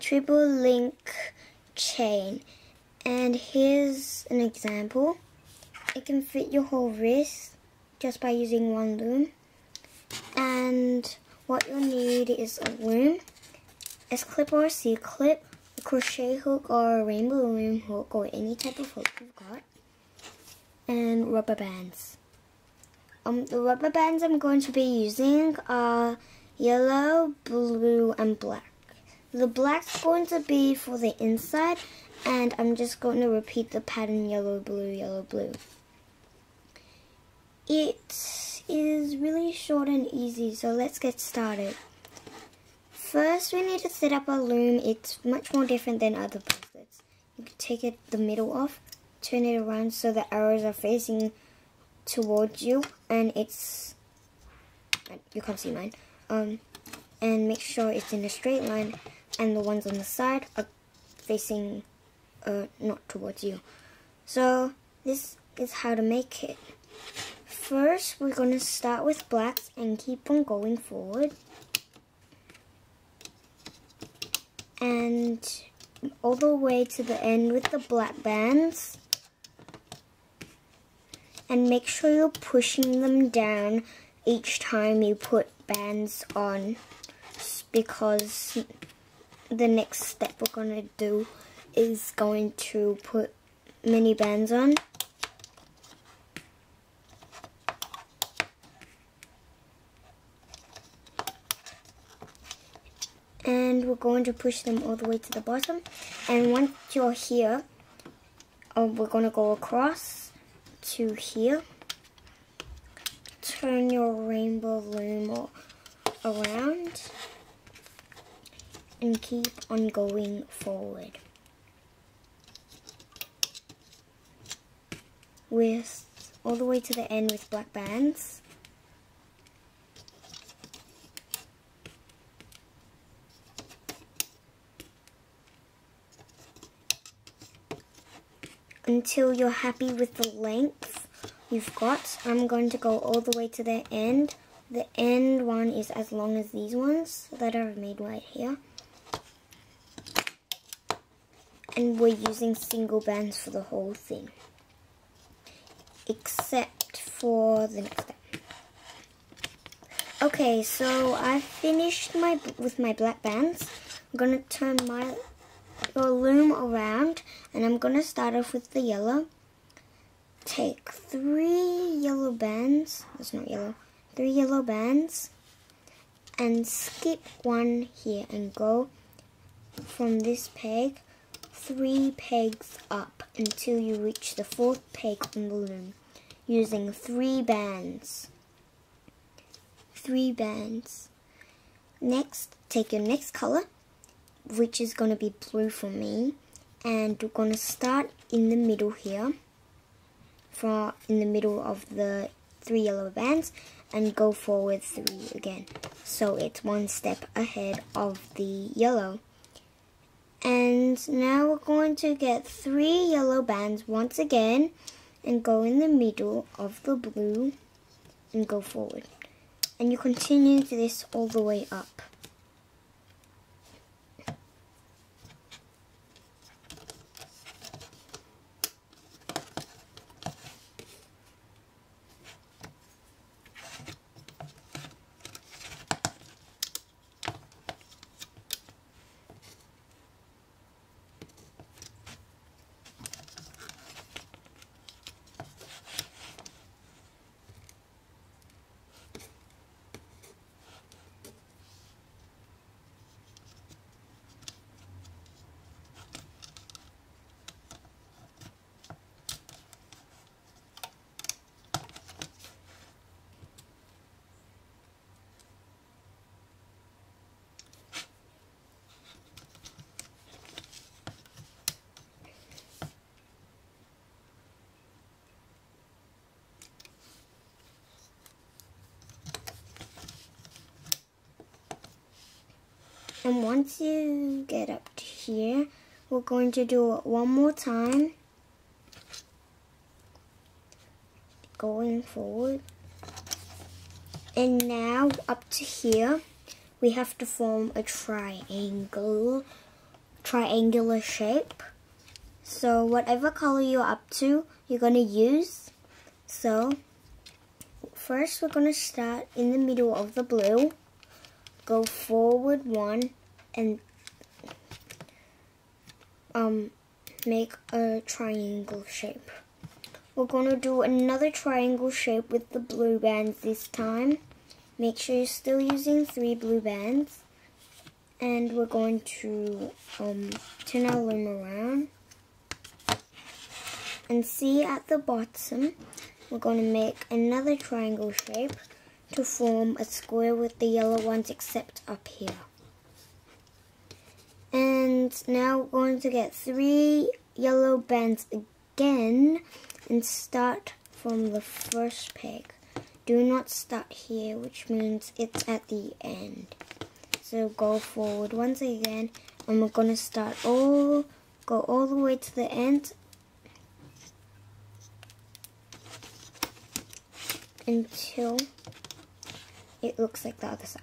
triple link chain, and here's an example. It can fit your whole wrist just by using one loom. And what you'll need is a loom, S-clip or a C-clip, a crochet hook or a rainbow loom hook or any type of hook you've got, and rubber bands. The rubber bands I'm going to be using are yellow, blue, and black. The black's going to be for the inside, and I'm just going to repeat the pattern yellow, blue, yellow, blue. It is really short and easy, so let's get started. First, we need to set up a loom. It's much more different than other bracelets. You can take the middle off, turn it around so the arrows are facing towards you, and you can't see mine. And make sure it's in a straight line, and the ones on the side are facing not towards you. So this is how to make it. First, we're going to start with blacks and keep on going forward. And all the way to the end with the black bands. And make sure you're pushing them down each time you put bands on, because the next step we're going to do is going to put mini bands on. And we're going to push them all the way to the bottom. And once you're here, we're going to go across to here. Turn your rainbow loom around and keep on going forward with all the way to the end with black bands. Until you're happy with the length you've got. I'm going to go all the way to the end. The end one is as long as these ones that I've made right here. And we're using single bands for the whole thing, except for the next step. Okay, so I've finished with my black bands. I'm going to turn my loom around, and I'm going to start off with the yellow. Take 3 yellow bands, that's not yellow, 3 yellow bands, and skip one here and go from this peg 3 pegs up until you reach the 4th peg on the loom using 3 bands. 3 bands. Next, take your next color, which is going to be blue for me, and we're going to start in the middle here, in the middle of the 3 yellow bands, and go forward 3 again. So it's 1 step ahead of the yellow. And now we're going to get 3 yellow bands once again and go in the middle of the blue and go forward. And you continue this all the way up. And once you get up to here, we're going to do it one more time, going forward. And now up to here, we have to form a triangle triangular shape. So whatever color you're up to, you're going to use. So first we're going to start in the middle of the blue, go forward one, and make a triangle shape. We're going to do another triangle shape with the blue bands this time. Make sure you're still using 3 blue bands. And we're going to turn our loom around. And see at the bottom, we're going to make another triangle shape to form a square with the yellow ones except up here. And now we're going to get 3 yellow bands again and start from the first peg. Do not start here, which means it's at the end. So go forward once again, and we're going to go all the way to the end until it looks like the other side.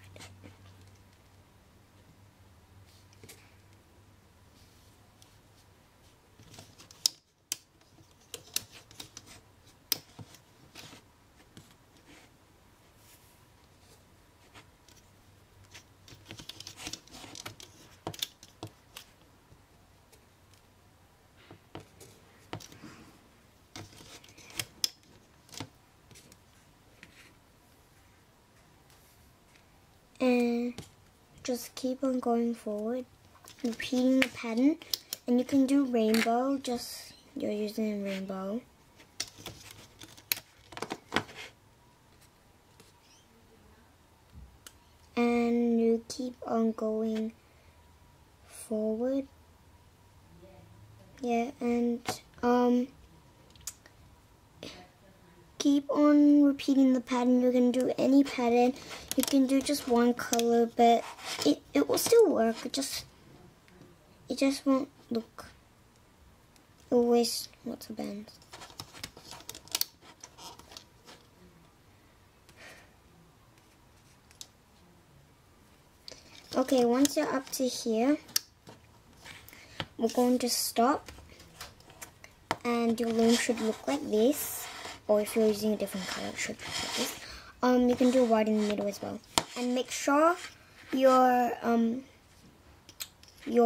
And just keep on going forward, repeating the pattern. And you can do rainbow, just you're using rainbow. And you keep on going forward. Yeah, and keep on repeating the pattern. You can do any pattern. You can do just one color, but it will still work. It just won't look. It will waste lots of bands. Okay, once you're up to here, we're going to stop, and your loom should look like this. Or if you're using a different color, it should look like this. You can do white in the middle as well. And make sure your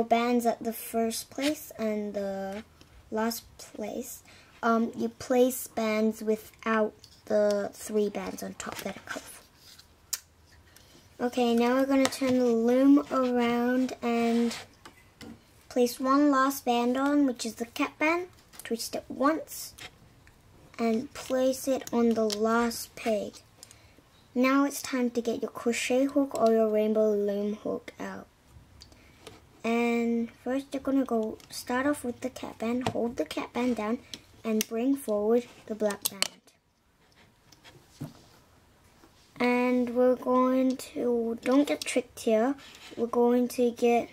bands at the first place and the last place, you place bands without the 3 bands on top that are colorful. Okay, now we're going to turn the loom around and place one last band on, which is the cap band. Twist it once and place it on the last peg. Now it's time to get your crochet hook or your rainbow loom hook out. And first you're going to start off with the cap band, hold the cap band down, and bring forward the black band. And we're going to, don't get tricked here, we're going to get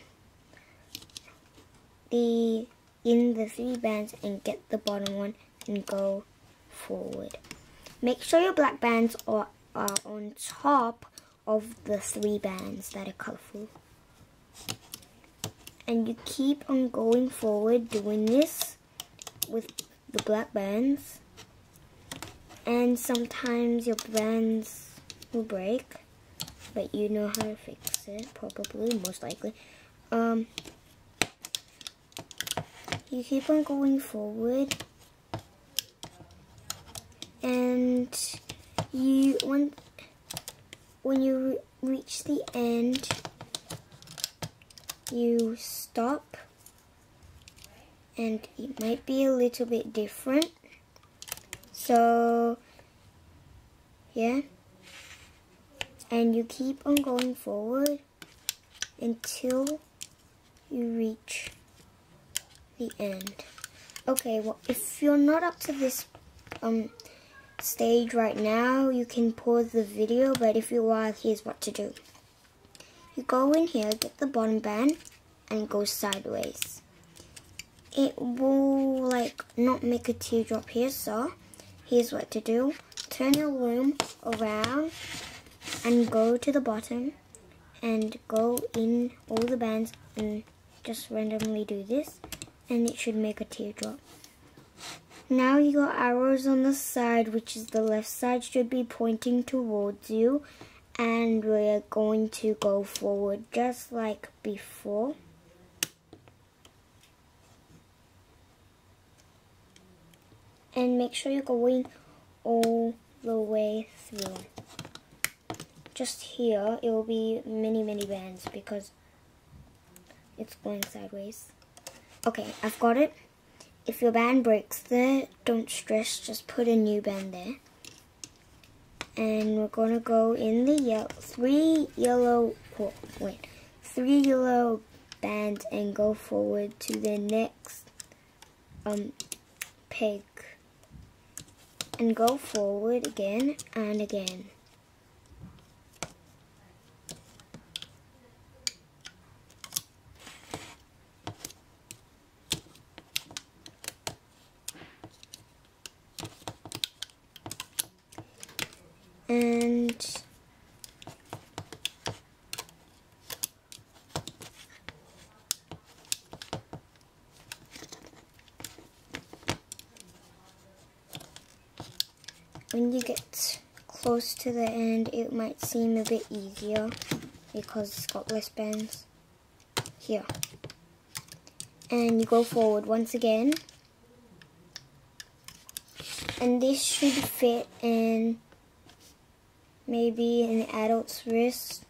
in the 3 bands and get the bottom one and go forward. Make sure your black bands are on top of the 3 bands that are colorful. And you keep on going forward doing this with the black bands. And sometimes your bands will break, but you know how to fix it, probably, most likely. You keep on going forward, and when you reach the end, you stop, and it might be a little bit different. So yeah, and you keep on going forward until you reach the end. Okay, well, if you're not up to this stage right now, you can pause the video, but if you are, here's what to do. You go in here, get the bottom band, and go sideways. It will like not make a teardrop here, so here's what to do. Turn your loom around and go to the bottom and go in all the bands and just randomly do this, and it should make a teardrop. Now you got arrows on the side, which is the left side, should be pointing towards you, and we're going to go forward just like before. And make sure you're going all the way through. Just here, it will be many bands because it's going sideways. Okay, I've got it. If your band breaks there, don't stress, just put a new band there. And we're gonna go in the three yellow bands and go forward to the next peg. And go forward again and again. And when you get close to the end, it might seem a bit easier because it's got less bands. Here. And you go forward once again. And this should fit in maybe an adult's wrist.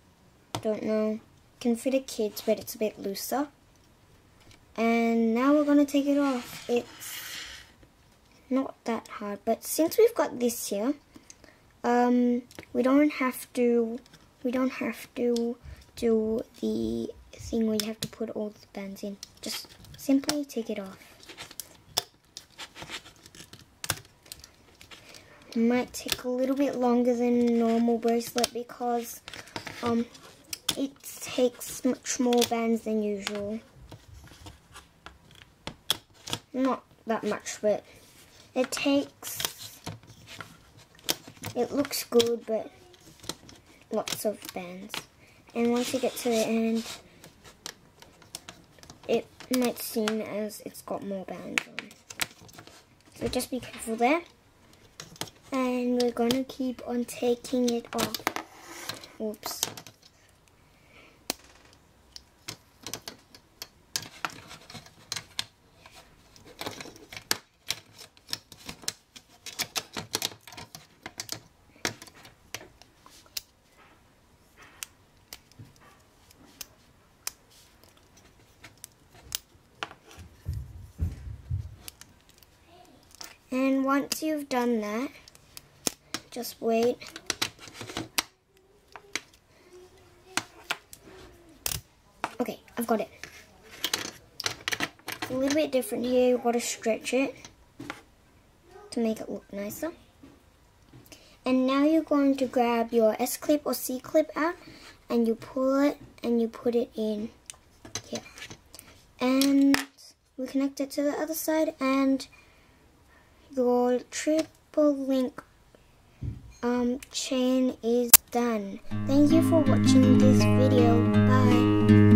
Don't know. Can fit a kid's, but it's a bit looser. And now we're gonna take it off. It's not that hard, but since we've got this here, we don't have to do the thing where you have to put all the bands in. Just simply take it off. It might take a little bit longer than a normal bracelet because it takes much more bands than usual. Not that much, but it looks good, but lots of bands. And once you get to the end, it might seem as it's got more bands on. So just be careful there. And we're going to keep on taking it off. Oops. And once you've done that, just wait. Okay, I've got it. It's a little bit different here. You've got to stretch it to make it look nicer. And now you're going to grab your S-clip or C-clip out, and you pull it and you put it in here. And we connect it to the other side, and your triple link chain is done. Thank you for watching this video. Bye.